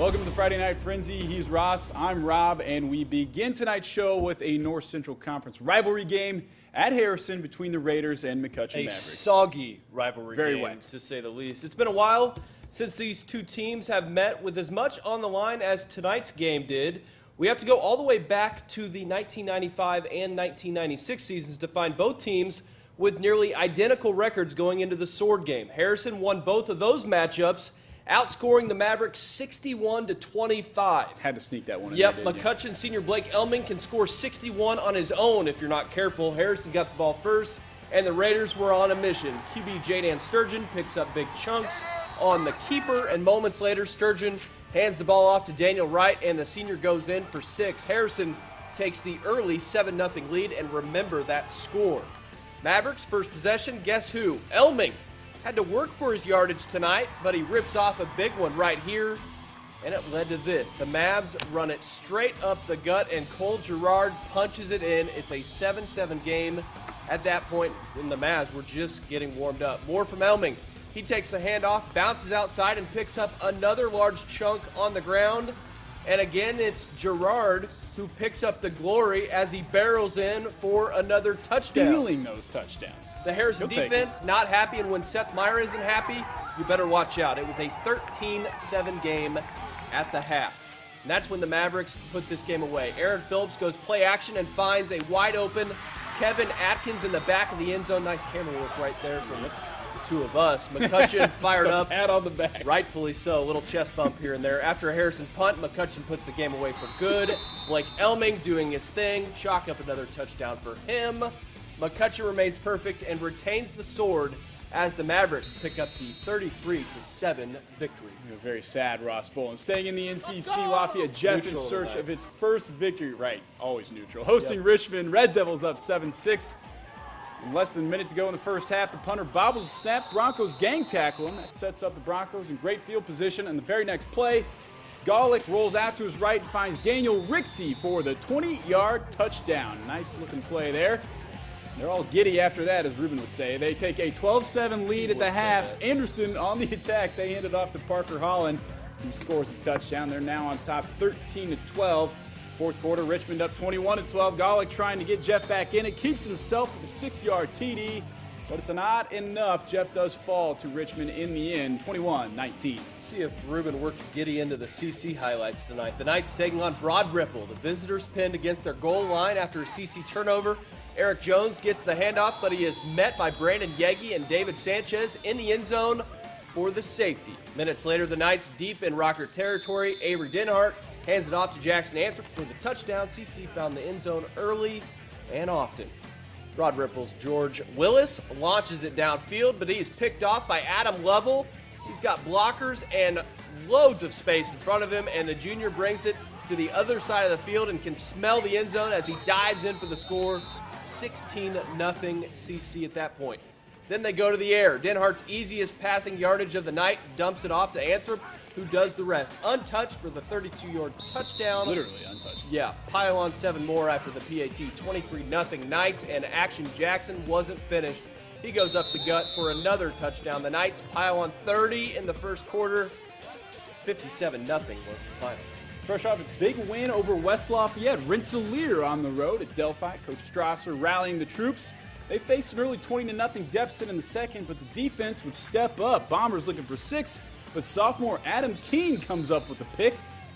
Welcome to the Friday Night Frenzy. He's Ross, I'm Rob, and we begin tonight's show with a North Central Conference rivalry game at Harrison between the Raiders and McCutcheon Mavericks. A soggy rivalry Very game, wet, to say the least. It's been a while since these two teams have met with as much on the line as tonight's game did. We have to go all the way back to the 1995 and 1996 seasons to find both teams with nearly identical records going into the Sword game. Harrison won both of those matchups, outscoring the Mavericks 61-25. Had to sneak that one in. Yep, there, didn't McCutcheon senior Blake Elming can score 61 on his own if you're not careful. Harrison got the ball first, and the Raiders were on a mission. QB Jadan Sturgeon picks up big chunks on the keeper, and moments later, Sturgeon hands the ball off to Daniel Wright, and the senior goes in for 6. Harrison takes the early 7-0 lead, and remember that score. Mavericks first possession, guess who? Elming had to work for his yardage tonight, but he rips off a big one right here, and it led to this. The Mavs run it straight up the gut, and Cole Girard punches it in. It's a 7-7 game at that point when the Mavs were just getting warmed up. More from Elming. He takes the handoff, bounces outside, and picks up another large chunk on the ground. And again, it's Girard who picks up the glory as he barrels in for another touchdown. Stealing those touchdowns. The Harrison defense not happy, and when Seth Meyer isn't happy, you better watch out. It was a 13-7 game at the half. And that's when the Mavericks put this game away. Aaron Phillips goes play action and finds a wide open Kevin Atkins in the back of the end zone. Nice camera work right there from the two of us. McCutcheon fired up. Pat on the back. Rightfully so. A little chest bump here and there. After a Harrison punt, McCutcheon puts the game away for good. Blake Elming doing his thing. Chalk up another touchdown for him. McCutcheon remains perfect and retains the sword as the Mavericks pick up the 33-7 victory. Very sad, Ross Bowl. And staying in the NCC, Lafayette Jeff in search of its first victory. Right, always neutral. Hosting Richmond, Red Devils up 7-6. In less than a minute to go in the first half, the punter bobbles a snap. Broncos gang tackle him. That sets up the Broncos in great field position. And the very next play, Golick rolls out to his right and finds Daniel Rixey for the 20-yard touchdown. Nice looking play there. They're all giddy after that, as Ruben would say. They take a 12-7 lead at the half. Anderson on the attack. They hand it off to Parker Holland, who scores a touchdown. They're now on top 13-12. Fourth quarter, Richmond up 21-12. Golick trying to get Jeff back in. It keeps himself with a 6-yard TD, but it's not enough. Jeff does fall to Richmond in the end, 21-19. See if Ruben worked Giddy into the CC highlights tonight. The Knights taking on Broad Ripple. The visitors pinned against their goal line after a CC turnover. Eric Jones gets the handoff, but he is met by Brandon Yegi and David Sanchez in the end zone for the safety. Minutes later, the Knights deep in Rocker territory. Avery Denhart hands it off to Jackson Anthrop for the touchdown. CC found the end zone early and often. Broad Ripple's George Willis launches it downfield, but he is picked off by Adam Lovell. He's got blockers and loads of space in front of him, and the junior brings it to the other side of the field and can smell the end zone as he dives in for the score. 16-0 CC at that point. Then they go to the air. Denhart's easiest passing yardage of the night dumps it off to Anthrop, who does the rest. Untouched for the 32-yard touchdown. Literally untouched. Yeah, pile on 7 more after the PAT. 23-0 Knights, and Action Jackson wasn't finished. He goes up the gut for another touchdown. The Knights pile on 30 in the first quarter. 57-0 was the final. Fresh off its big win over West Lafayette, Rensselaer on the road at Delphi. Coach Strasser rallying the troops. They faced an early 20-0 deficit in the second, but the defense would step up. Bombers looking for 6, but sophomore Adam Keene comes up with the pick.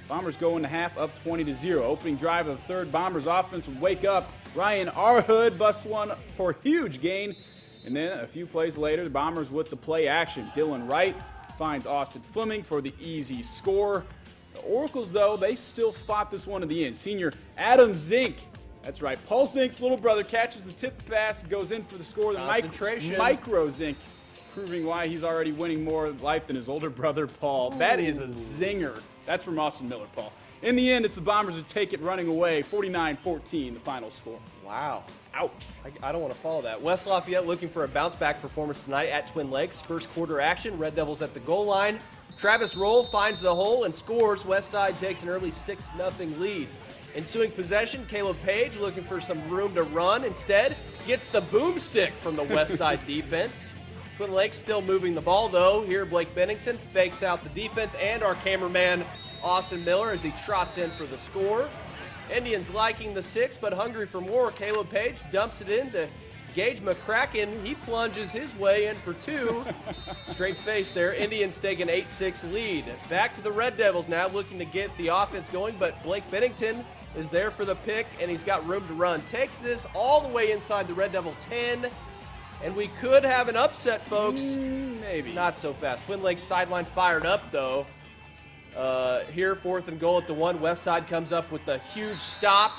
Bombers go into half up 20-0. Opening drive of the third, Bombers offense would wake up. Ryan Arhood busts one for a huge gain. And then a few plays later, the Bombers with the play action. Dylan Wright finds Austin Fleming for the easy score. The Oracles, though, they still fought this one to the end. Senior Adam Zink, that's right, Paul Zink's little brother, catches the tip pass, goes in for the score. The micro Zink, proving why he's already winning more life than his older brother, Paul. Ooh. That is a zinger. That's from Austin Miller, Paul. In the end, it's the Bombers who take it running away, 49-14, the final score. Wow. Ouch. I don't want to follow that. West Lafayette looking for a bounce-back performance tonight at Twin Lakes. First quarter action, Red Devils at the goal line. Travis Roll finds the hole and scores. Westside takes an early 6-0 lead. Ensuing possession, Caleb Page looking for some room to run. Instead, gets the boomstick from the Westside defense. Twin Lakes still moving the ball, though. Here, Blake Bennington fakes out the defense, and our cameraman Austin Miller as he trots in for the score. Indians liking the 6, but hungry for more. Caleb Page dumps it in to Gage McCracken. He plunges his way in for 2. Straight face there. Indians take an 8-6 lead. Back to the Red Devils now, looking to get the offense going, but Blake Bennington is there for the pick, and he's got room to run. Takes this all the way inside the Red Devil 10, and we could have an upset, folks. Maybe. Not so fast. Twin Lakes sideline fired up, though. Here, 4th and goal at the 1. Westside comes up with a huge stop,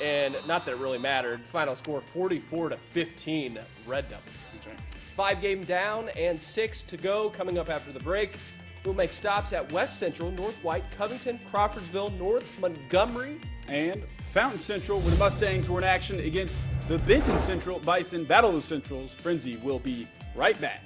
and not that it really mattered. Final score 44-15, Red Devils. That's right. 5 game down and 6 to go coming up after the break. We'll make stops at West Central, North White, Covington, Crawfordsville, North Montgomery, and Fountain Central, where the Mustangs were in action against the Benton Central Bison. Battle of the Centrals. Frenzy will be right back.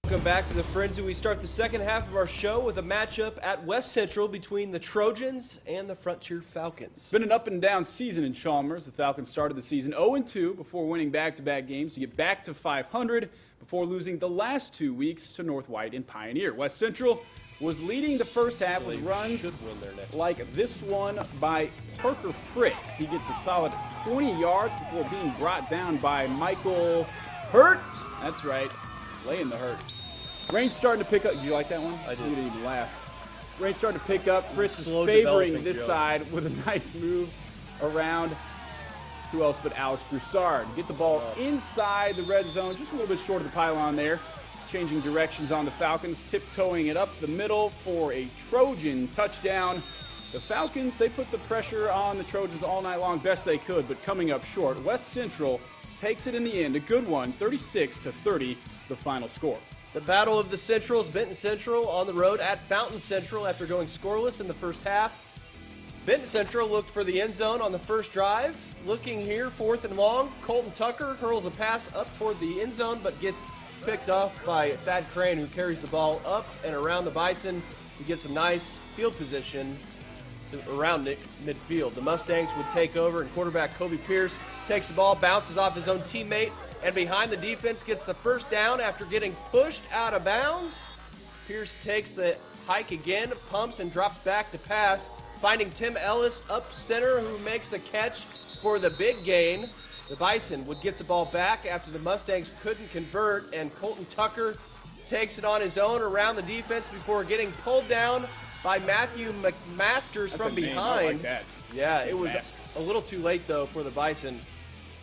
Welcome back to the Frenzy. We start the second half of our show with a matchup at West Central between the Trojans and the Frontier Falcons. It's been an up and down season in Chalmers. The Falcons started the season 0-2 before winning back-to-back games to get back to 500 before losing the last 2 weeks to North White and Pioneer. West Central was leading the first half with runs like this one by Parker Fritz. He gets a solid 20 yards before being brought down by Michael Hurt. That's right, laying the hurt. Rain's starting to pick up. You like that one? I did. You didn't even laugh. Rain's starting to pick up. Fritz is Slow favoring developing, this Joe. side with a nice move around. Who else but Alex Broussard? Get the ball inside the red zone, just a little bit short of the pylon there. Changing directions on the Falcons, tiptoeing it up the middle for a Trojan touchdown. The Falcons, they put the pressure on the Trojans all night long, best they could, but coming up short. West Central takes it in the end, a good one, 36-30, the final score. The Battle of the Centrals, Benton Central on the road at Fountain Central after going scoreless in the first half. Benton Central looked for the end zone on the first drive. Looking here, 4th and long. Colton Tucker hurls a pass up toward the end zone, but gets picked off by Thad Crane, who carries the ball up and around the Bison. He gets a nice field position around midfield. The Mustangs would take over, and quarterback Kobe Pierce takes the ball, bounces off his own teammate, and behind the defense gets the first down after getting pushed out of bounds. Pierce takes the hike again, pumps and drops back to pass, finding Tim Ellis up center, who makes the catch for the big gain. The Bison would get the ball back after the Mustangs couldn't convert, and Colton Tucker takes it on his own around the defense before getting pulled down by Matthew McMasters from behind. I like that. Yeah, it was a little too late, though, for the Bison.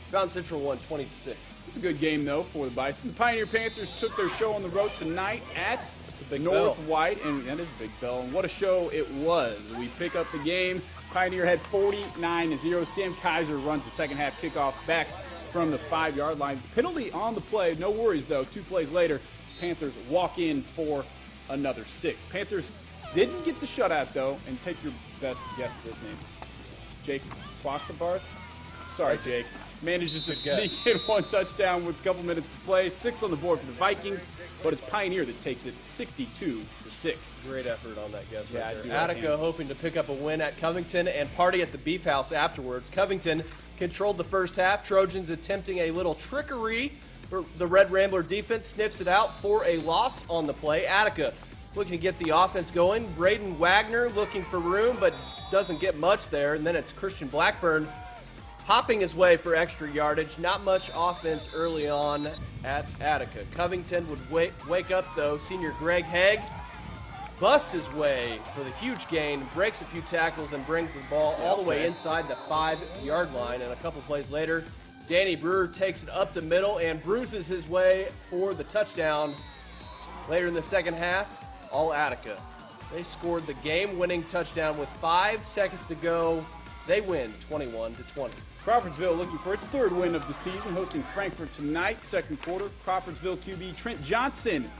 Fountain Central won 20-6. It's a good game, though, for the Bison. The Pioneer Panthers took their show on the road tonight at North White, and that is a big bell. And what a show it was. We pick up the game. Pioneer had 49-0. Sam Kaiser runs the second half kickoff back from the 5-yard line. Penalty on the play. No worries, though. 2 plays later, Panthers walk in for another 6. Panthers didn't get the shutout, though, and take your best guess at this name. Jake Quasabarth? Sorry, Jake. Manages to sneak in 1 touchdown with a couple minutes to play. 6 on the board for the Vikings, but it's Pioneer that takes it 62-6. Great effort on that guess right there. like Attica him. hoping to pick up a win at Covington and party at the Beef House afterwards. Covington controlled the first half. Trojans attempting a little trickery. The Red Rambler defense sniffs it out for a loss on the play. Attica looking to get the offense going. Braden Wagner looking for room, but doesn't get much there. And then it's Christian Blackburn hopping his way for extra yardage. Not much offense early on at Attica. Covington would wake up, though. Senior Greg Haig busts his way for the huge gain, breaks a few tackles, and brings the ball all the way inside the 5-yard line. And a couple plays later, Danny Brewer takes it up the middle and bruises his way for the touchdown. Later in the second half, all Attica. They scored the game-winning touchdown with 5 seconds to go. They win 21-20. Crawfordsville looking for its 3rd win of the season, hosting Frankfort tonight, second quarter. Crawfordsville QB Trent Johnson,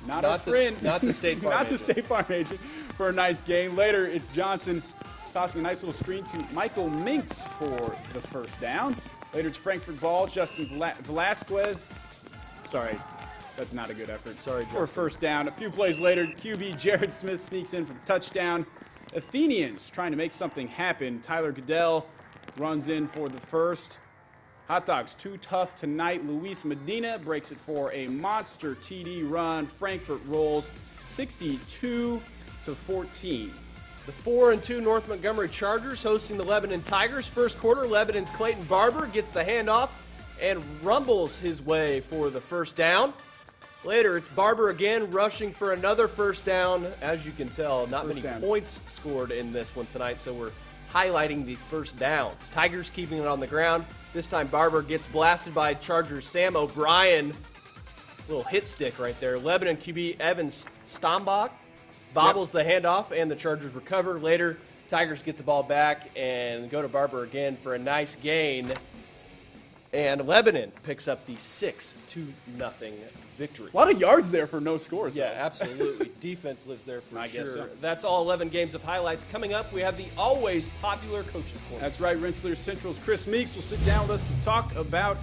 not our friend. Not the State Farm not agent. the State Farm agent, for a nice game. Later, it's Johnson tossing a nice little screen to Michael Minks for the first down. Later, it's Frankfort ball. Justin Velasquez. Sorry, that's not a good effort. Sorry, For a Justin. first down. A few plays later, QB Jared Smith sneaks in for the touchdown. Athenians trying to make something happen. Tyler Goodell runs in for the first. Hot Dogs too tough tonight. Luis Medina breaks it for a monster TD run. Frankfort rolls 62-14. The 4-2 North Montgomery Chargers hosting the Lebanon Tigers. First quarter, Lebanon's Clayton Barber gets the handoff and rumbles his way for the first down. Later, it's Barber again rushing for another first down. As you can tell, not many points scored in this one tonight, so we're highlighting the first downs. Tigers keeping it on the ground. This time, Barber gets blasted by Chargers Sam O'Brien. Little hit stick right there. Lebanon QB Evan Stombach bobbles the handoff, and the Chargers recover. Later, Tigers get the ball back and go to Barber again for a nice gain. And Lebanon picks up the 6-0 victory. A lot of yards there for no scores. Yeah, absolutely. Defense lives there for I sure. guess so. That's all 11 games of highlights. Coming up, we have the always popular Coaches Corner. That's right. Rensselaer Central's Chris Meeks will sit down with us to talk about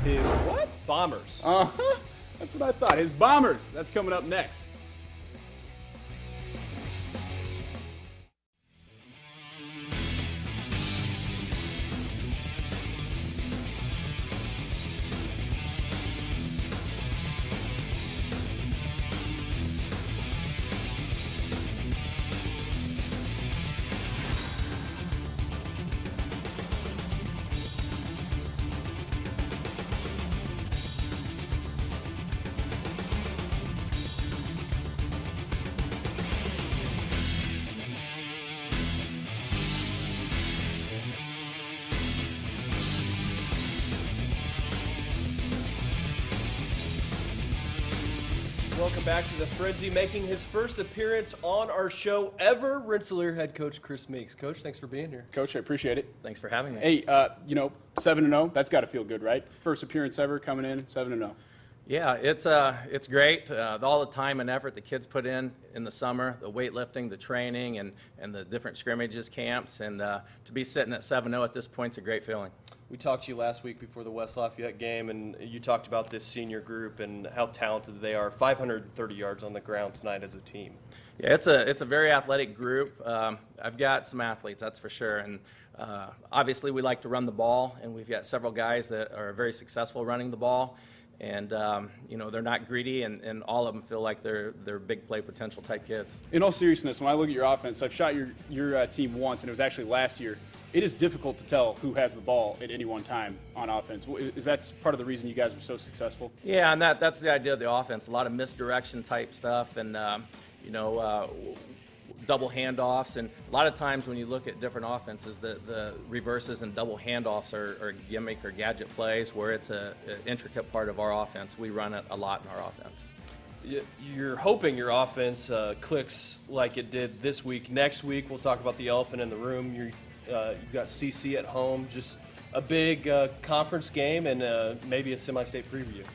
his what? Bombers. Uh-huh. That's what I thought. His Bombers. That's coming up next. Welcome back to the Frenzy, making his first appearance on our show ever, Rensselaer head coach Chris Meeks. Coach, thanks for being here. Coach, I appreciate it. Thanks for having me. Hey, 7-0, that's got to feel good, right? First appearance ever coming in, 7-0. Yeah, it's great. All the time and effort the kids put in the summer, the weightlifting, the training, and the different scrimmages, camps, and to be sitting at 7-0 at this point is a great feeling. We talked to you last week before the West Lafayette game, and you talked about this senior group and how talented they are. 530 yards on the ground tonight as a team. Yeah, it's a very athletic group. I've got some athletes, that's for sure, and obviously we like to run the ball, and we've got several guys that are very successful running the ball. And, they're not greedy, and all of them feel like they're big play potential type kids. In all seriousness, when I look at your offense, I've shot your team once, and it was actually last year. It is difficult to tell who has the ball at any one time on offense. Is that part of the reason you guys are so successful? Yeah, and that's the idea of the offense. A lot of misdirection type stuff, and, double handoffs, and a lot of times when you look at different offenses, the reverses and double handoffs are gimmick or gadget plays where it's an intricate part of our offense. We run it a lot in our offense. You're hoping your offense clicks like it did this week. Next week, we'll talk about the elephant in the room. You've got CC at home, just a big conference game and maybe a semi-state preview.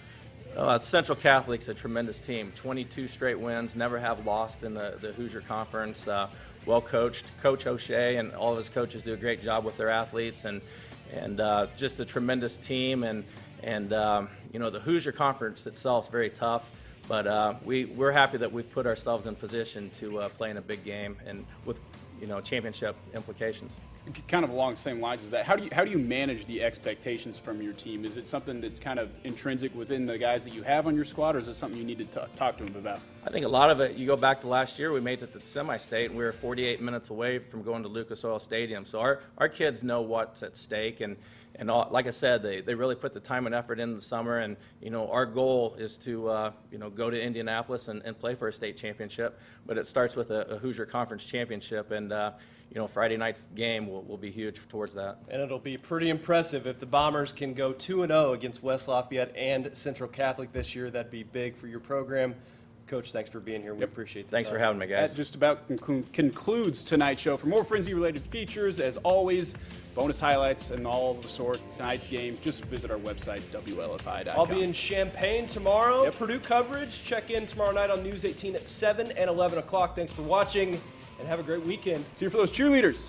Central Catholic's a tremendous team. 22 straight wins, never have lost in the Hoosier Conference. Well coached. Coach O'Shea and all of his coaches do a great job with their athletes, and just a tremendous team. And the Hoosier Conference itself is very tough, but we're happy that we've put ourselves in position to play in a big game and with championship implications. Kind of along the same lines as that, how do you manage the expectations from your team? Is it something that's kind of intrinsic within the guys that you have on your squad, or is it something you need to talk to them about? I think a lot of it, you go back to last year, we made it to the semi-state, and we were 48 minutes away from going to Lucas Oil Stadium. So our kids know what's at stake, and like I said, they really put the time and effort in the summer, and our goal is to go to Indianapolis and play for a state championship, but it starts with a Hoosier Conference championship, and Friday night's game will be huge towards that. And it'll be pretty impressive if the Bombers can go 2-0 against West Lafayette and Central Catholic this year. That'd be big for your program. Coach, thanks for being here. We appreciate it. Thanks for having me, guys. That just about concludes tonight's show. For more Frenzy-related features, as always, bonus highlights and all of the sort, tonight's games, just visit our website, WLFI.com. I'll be in Champaign tomorrow. Yep. Purdue coverage. Check in tomorrow night on News 18 at 7 and 11 o'clock. Thanks for watching, and have a great weekend. See you for those cheerleaders.